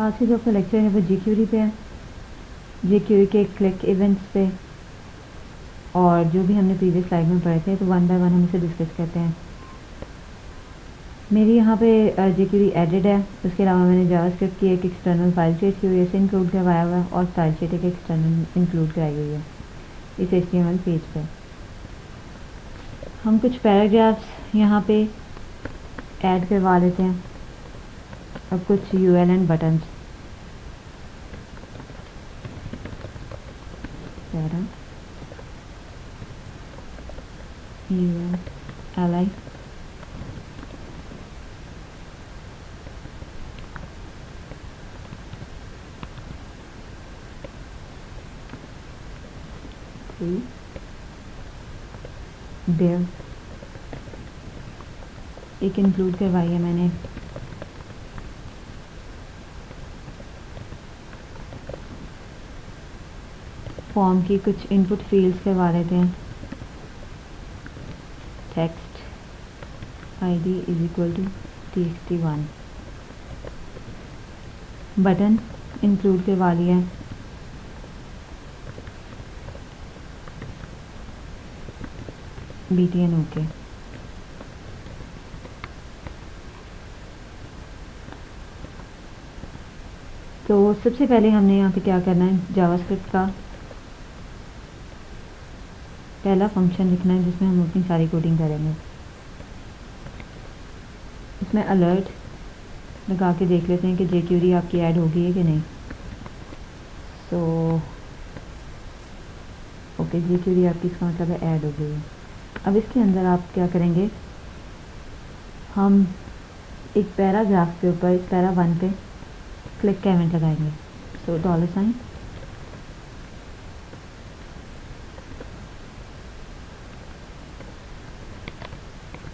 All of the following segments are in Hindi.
आज के जो आपका लेक्चर है वो jQuery पे है, jQuery के क्लिक इवेंट्स पे, और जो भी हमने प्रीवियस स्लाइड में पढ़े थे तो वन बाय वन हम इसे डिस्कस करते हैं। मेरी यहाँ पे jQuery एडिड है, उसके अलावा मैंने जावास्क्रिप्ट की एक एक्सटर्नल फाइल क्रिएट की हुई है, इसे इंक्लूड करवाया हुआ है, और स्टाइल शीट एक एक्सटर्नल इंक्लूड कराई हुई है इस HTML पेज पे। हम कुछ पैराग्राफ्स यहाँ पे ऐड करवा लेते हैं और कुछ UL and buttons. Para UL div एक इंक्लूड करवाई है मैंने, फॉर्म की कुछ इनपुट फील्ड्स करवा लेते हैं, text ID = txt1, button include करवा लिया है, BTN ओके। तो सबसे पहले हमने यहाँ पे क्या करना है, जावास्क्रिप्ट का पहला फंक्शन लिखना है जिसमें हम अपनी सारी कोडिंग करेंगे। इसमें अलर्ट लगा के देख लेते हैं कि jQuery आपकी ऐड होगी है कि नहीं। सो ओके, jQuery आपकी इसका मतलब है ऐड हो गई है। अब इसके अंदर आप क्या करेंगे, हम एक पैराग्राफ के ऊपर, इस पैरा 1 पे क्लिक का इवेंट लगाएंगे। सो $,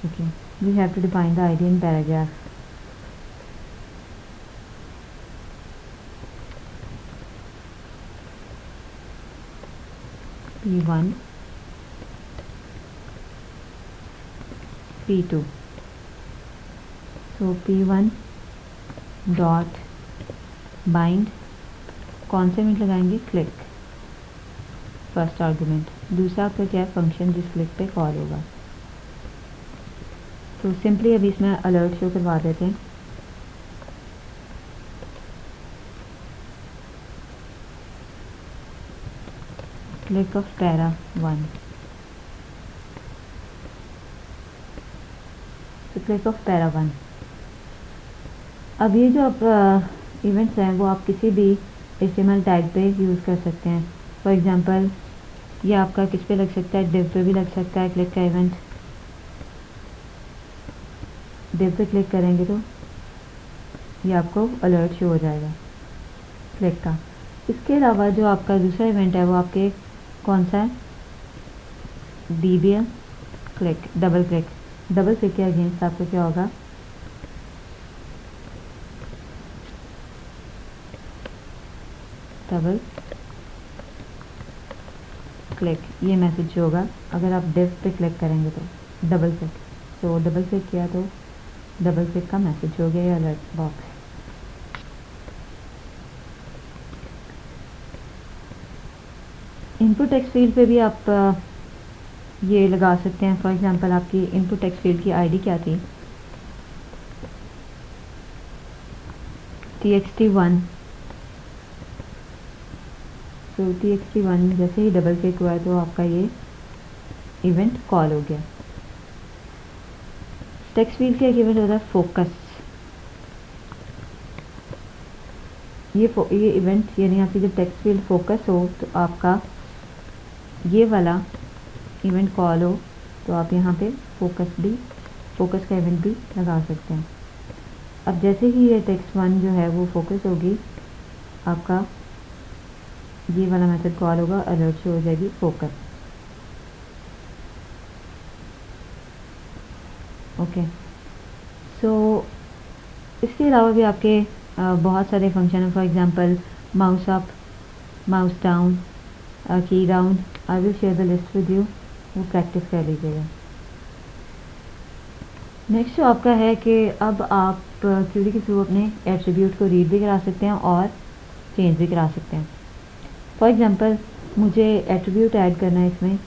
okay, we have to define the ID in paragraph. P1 P2, so P1 dot bind, कौन से इवेंट लगाएंगे, क्लिक, फर्स्ट आर्गुमेंट। दूसरा आपका क्या है, फंक्शन जिस क्लिक पे कॉल होगा। तो सिंपली अभी इसमें अलर्ट शो करवा देते हैं। क्लिक ऑफ पैरा 1, तो क्लिक ऑफ पैरा 1। अब ये जो आप इवेंट्स हैं वो आप किसी भी HTML टैग पे यूज़ कर सकते हैं। फॉर एग्जांपल ये आपका किस पे लग सकता है, डिव पे भी लग सकता है क्लिक का इवेंट। डिव पे क्लिक करेंगे तो ये आपको अलर्ट शो हो जाएगा क्लिक का। इसके अलावा जो आपका दूसरा इवेंट है वो आपके कौन सा है, DBL click, double click. Double click के अगेंस्ट आपको क्या होगा, डबल क्लिक, ये मैसेज होगा अगर आप डिव पे क्लिक करेंगे तो डबल क्लिक। तो डबल क्लिक किया तो डबल क्लिक का मैसेज हो गया ये alert box. Input text field पे भी आप ये लगा सकते हैं। फॉर एग्जांपल आपकी इनपुट टेक्स्ट फील्ड की आईडी क्या थी, txt1, तो txt1 जैसे ही डबल क्लिक हुआ है तो आपका ये इवेंट कॉल हो गया। टेक्स्ट फील्ड का एक इवेंट होता है फोकस। ये इवेंट यानी आपकी जब टेक्स्ट फील्ड फोकस हो तो आपका ये वाला इवेंट कॉल हो तो आप यहाँ पे फोकस का इवेंट भी लगा सकते हैं। अब जैसे ही ये टेक्स्ट 1 जो है वो फोकस होगी, आपका ये वाला मेथड कॉल होगा, अलर्ट शो हो जाएगी फोकस। ओके, सो इसके अलावा भी आपके बहुत सारे फंक्शन हैं। For example mouse up, mouse down, key down. I will share the list with you, वो प्रैक्टिस कर लीजिएगा। नेक्स्ट जो आपका है कि अब आप क्वेरी के थ्रू अपने एट्रीब्यूट को रीड भी करा सकते हैं और चेंज भी करा सकते हैं। फॉर एग्जांपल मुझे एट्रीब्यूट ऐड करना है इसमें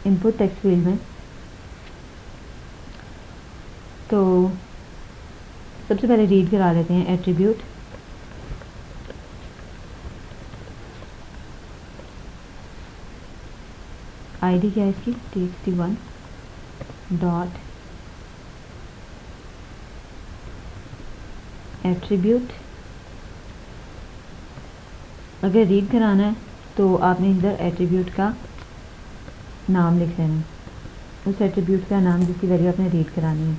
इनपुट टेक्स्ट फील्ड में, तो सबसे पहले रीड करा लेते हैं एट्रीब्यूट आईडी क्या है इसकी txt1 डॉट एट्रीब्यूट। अगर रीड कराना है तो आपने इधर एट्रीब्यूट का नाम लिख लेना है, उस एट्रीब्यूट का नाम जिसकी वैल्यू आपने रीड करानी है,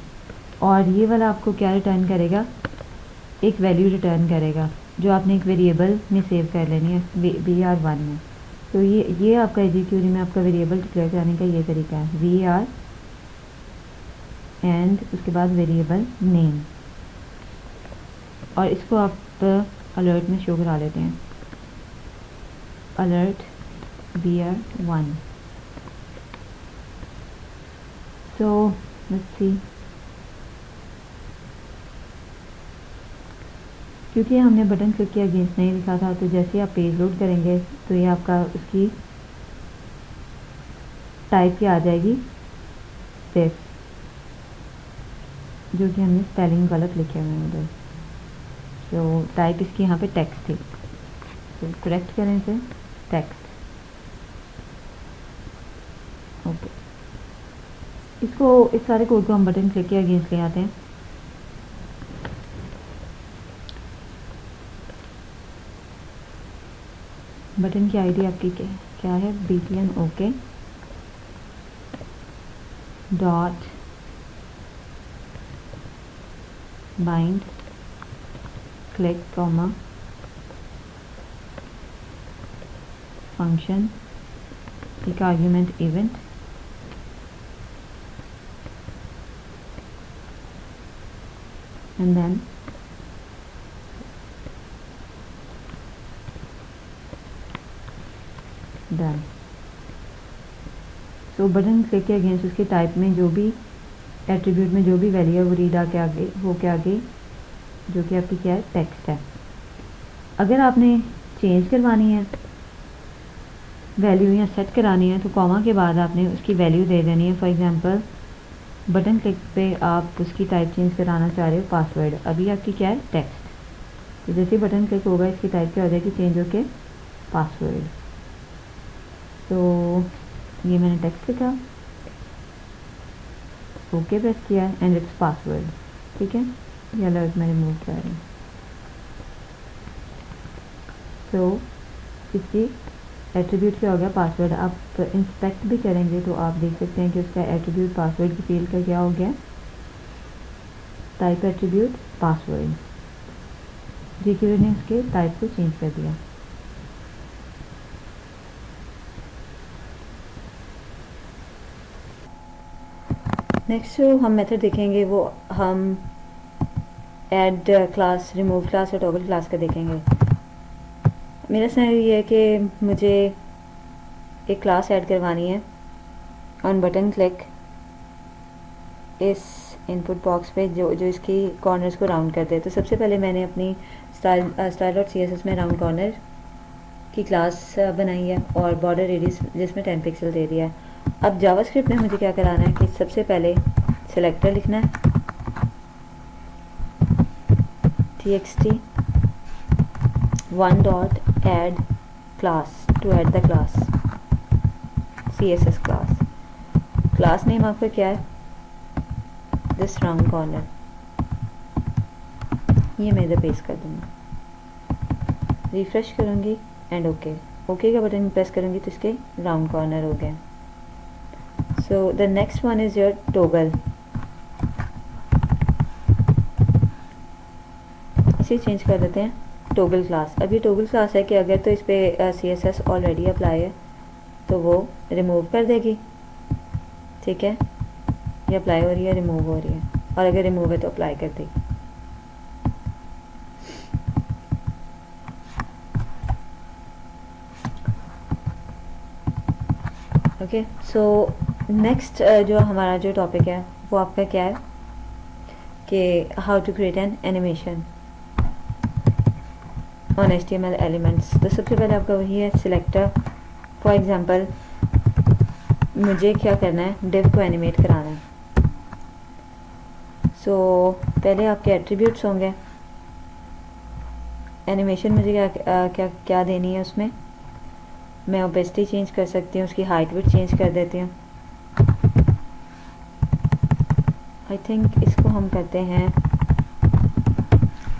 और ये वाला आपको क्या रिटर्न करेगा, एक वैल्यू रिटर्न करेगा जो आपने एक वेरिएबल में सेव कर लेनी है var1 में। तो ये आपका एजी क्यूरी में आपका वेरिएबल डिक्लेयर कराने का ये तरीका है, var एंड उसके बाद वेरिएबल नेम, और इसको आप अलर्ट में शो करा लेते हैं, alert var1। So let's see, क्योंकि हमने बटन क्लिक किया अगेंस्ट नहीं लिखा था, तो जैसे आप पेज लोड करेंगे तो ये आपका उसकी टाइप की आ जाएगी दिस, जो कि हमने स्पेलिंग गलत लिखे हुए हैं उधर। तो टाइप इसकी यहाँ पे टेक्स्ट थी, तो करेक्ट करें इसे टेक्स्ट। ओके, इसको इस सारे कोड को हम बटन क्लिक के अगेंस्ट ले आते हैं। बटन की आईडी आपकी क्या है, btn okay dot bind click comma function, एक argument event, and then done. So button click के अगेंस्ट उसके टाइप में जो भी एट्रीब्यूट में जो भी वैल्यू है वो रीड आके आगे हो के आगे, जो कि आपकी क्या है टेक्स्ट है। अगर आपने चेंज करवानी है वैल्यू या सेट करानी है तो कॉमा के बाद आपने उसकी वैल्यू दे देनी है। फॉर एग्जांपल बटन क्लिक पे आप उसकी टाइप चेंज कराना चाह रहे हो पासवर्ड, अभी आपकी क्या है टेक्स्ट, तो जैसे बटन क्लिक होगा इसकी टाइप क्या हो जाएगी चेंज होके पासवर्ड। तो ये मैंने टेक्स्ट लिखा, ओके प्रेस किया एंड इट्स पासवर्ड, ठीक है, ये अलर्ट मैं रिमूव कर रही हूँ। तो इसकी एट्रीब्यूट क्या हो गया पासवर्ड। आप इंस्पेक्ट भी करेंगे तो आप देख सकते हैं कि उसका एट्रीब्यूट पासवर्ड की फील्ड का क्या हो गया, टाइप एट्रीब्यूट पासवर्ड, जीक्यूरी ने उसके टाइप को चेंज कर दिया। नेक्स्ट जो हम मेथड देखेंगे वो हम ऐड क्लास, रिमूव क्लास और टॉगल क्लास का देखेंगे। मेरा सिनेरियो ये है कि मुझे एक क्लास ऐड करवानी है, ऑन बटन क्लिक इस इनपुट बॉक्स पे जो इसकी कॉर्नर्स को राउंड कर दे। तो सबसे पहले मैंने अपनी style.css में राउंड कॉर्नर की क्लास बनाई है और बॉर्डर रेडियस जिसमें 10 पिक्सल दे दिया है। अब जावास्क्रिप्ट में मुझे क्या कराना है कि सबसे पहले सिलेक्टर लिखना है, txt1 dot add class to add the class css class. Class name आपका क्या है, दिस राउंड कॉर्नर, ये मैं इधर पेस्ट कर दूँगी, रिफ्रेश करूँगी एंड ओके का बटन प्रेस करूँगी तो इसके राउंड कॉर्नर हो गए। So the next one is your toggle, इसे चेंज कर देते हैं टोगल क्लास। अब ये टोगल क्लास है कि अगर तो इस पर CSS ऑलरेडी अप्लाई है तो वो रिमूव कर देगी, ठीक है, ये अप्लाई हो रही है रिमूव हो रही है, और अगर रिमूव है तो अप्लाई कर देगी। ओके, सो नेक्स्ट जो हमारा जो टॉपिक है वो आपका क्या है, कि how to create an animation on HTML elements. तो सबसे पहले आपका वही है सिलेक्टर। फॉर एग्जांपल मुझे क्या करना है, डिव को एनिमेट कराना है। सो पहले आपके एट्रीब्यूट्स होंगे, एनिमेशन मुझे क्या देनी है उसमें। मैं ओपेसिटी चेंज कर सकती हूँ, उसकी हाइट भी चेंज कर देती हूँ। आई थिंक इसको हम करते हैं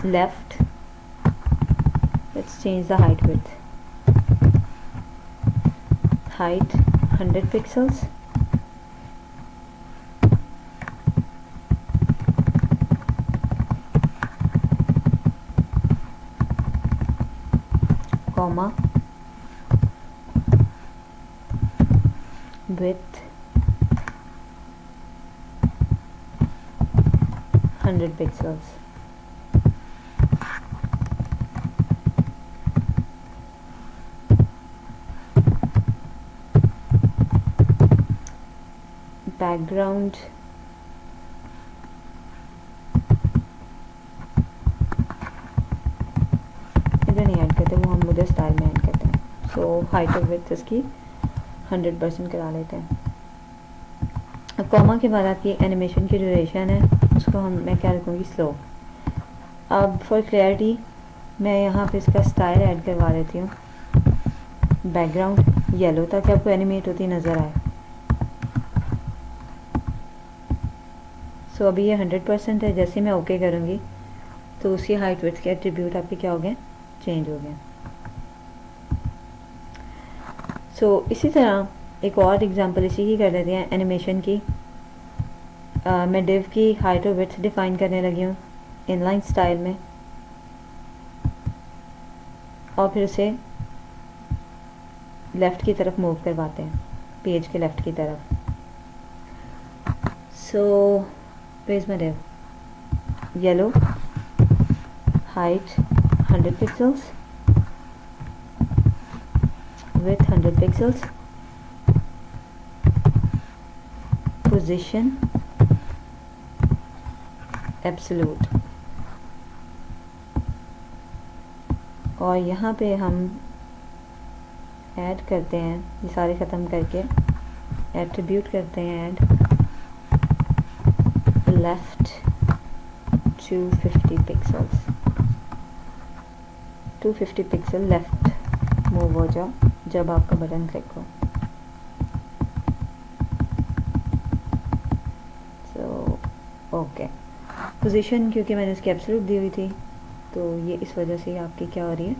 left. Let's change the height width, height 100 pixels, comma width 100 pixels, background इधर नहीं ऐड करते, वो हम उधर स्टाइल में ऐड करते हैं। सो हाइट और विड्थ इसकी 100% करा लेते हैं। अब कॉमा के बाद आपकी एनिमेशन की ड्यूरेशन है, उसको मैं क्या रखूँगी, स्लो। अब फॉर क्लैरिटी मैं यहाँ पे इसका स्टाइल ऐड करवा देती हूँ, बैकग्राउंड येलो, ताकि आपको एनिमेट होती नज़र आए। सो अभी ये 100% है। जैसे मैं ओके करूँगी तो उसकी हाइट विड्थ के एट्रीब्यूट आपके क्या हो गए, चेंज हो गए। सो इसी तरह एक और एग्जांपल इसी की कर लेते हैं, एनिमेशन की। मैं डिव की हाइट और विड्थ डिफाइन करने लगी हूँ इनलाइन स्टाइल में, और फिर उसे लेफ़्ट की तरफ मूव करवाते हैं, पेज के लेफ़्ट की तरफ। सो पेज में div yellow, height 100 pixels, width 100 pixels, position absolute, और यहाँ पे हम ऐड करते हैं, ये सारे ख़त्म करके एट्रीब्यूट करते हैं add left 250 pixels, 250 pixel left move हो जाओ जब आपका बटन क्लिक हो। सो ओके, पोजीशन क्योंकि मैंने इसकी एब्सोल्यूट दी हुई थी तो ये इस वजह से आपकी क्या हो रही है,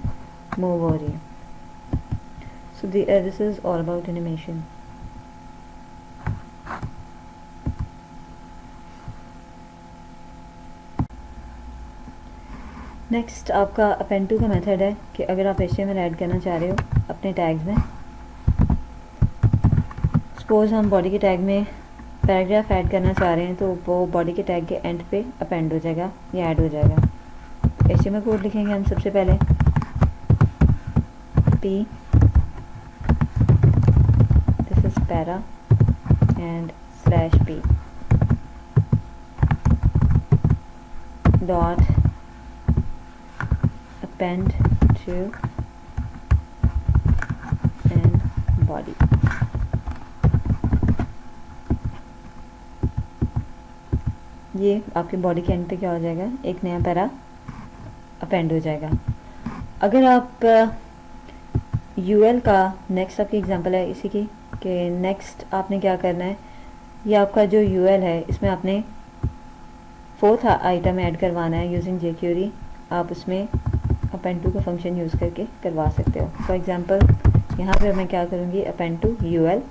मूव हो रही है। So this is all about animation. Next आपका अपेंड टू का मेथड है कि अगर आप HTML ऐड करना चाह रहे हो अपने टैग्स में, सपोज हम बॉडी के टैग में पैराग्राफ ऐड करना चाह रहे हैं, तो वो बॉडी के टैग के एंड पे अपेंड हो जाएगा या ऐड हो जाएगा। HTML कोड लिखेंगे हम सबसे पहले, P, this is para and /P dot append to and body। ये आपके बॉडी के एंड पे क्या हो जाएगा, एक नया पैरा अपेंड हो जाएगा। अगर आप UL का नेक्स्ट आपकी एग्जांपल है इसी की, कि नेक्स्ट आपने क्या करना है, ये आपका जो UL है इसमें आपने 4th आइटम ऐड करवाना है यूजिंग jQuery। आप उसमें अपेंड टू का फंक्शन यूज़ करके करवा सकते हो। फॉर एग्जांपल यहाँ पे मैं क्या करूँगी, अपेंड टू UL,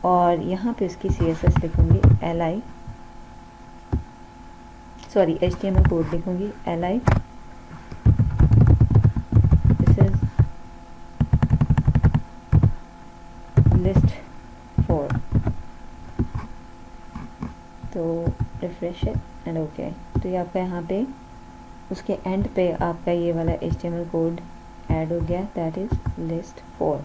और यहाँ पे इसकी CSS लिखूँगी li, सॉरी HTML कोड लिखूँगी li, दिस इज लिस्ट 4। तो रिफ्रेश एंड ओके, तो ये आपका यहाँ पे उसके एंड पे आपका ये वाला HTML कोड ऐड हो गया, दैट इज़ लिस्ट 4।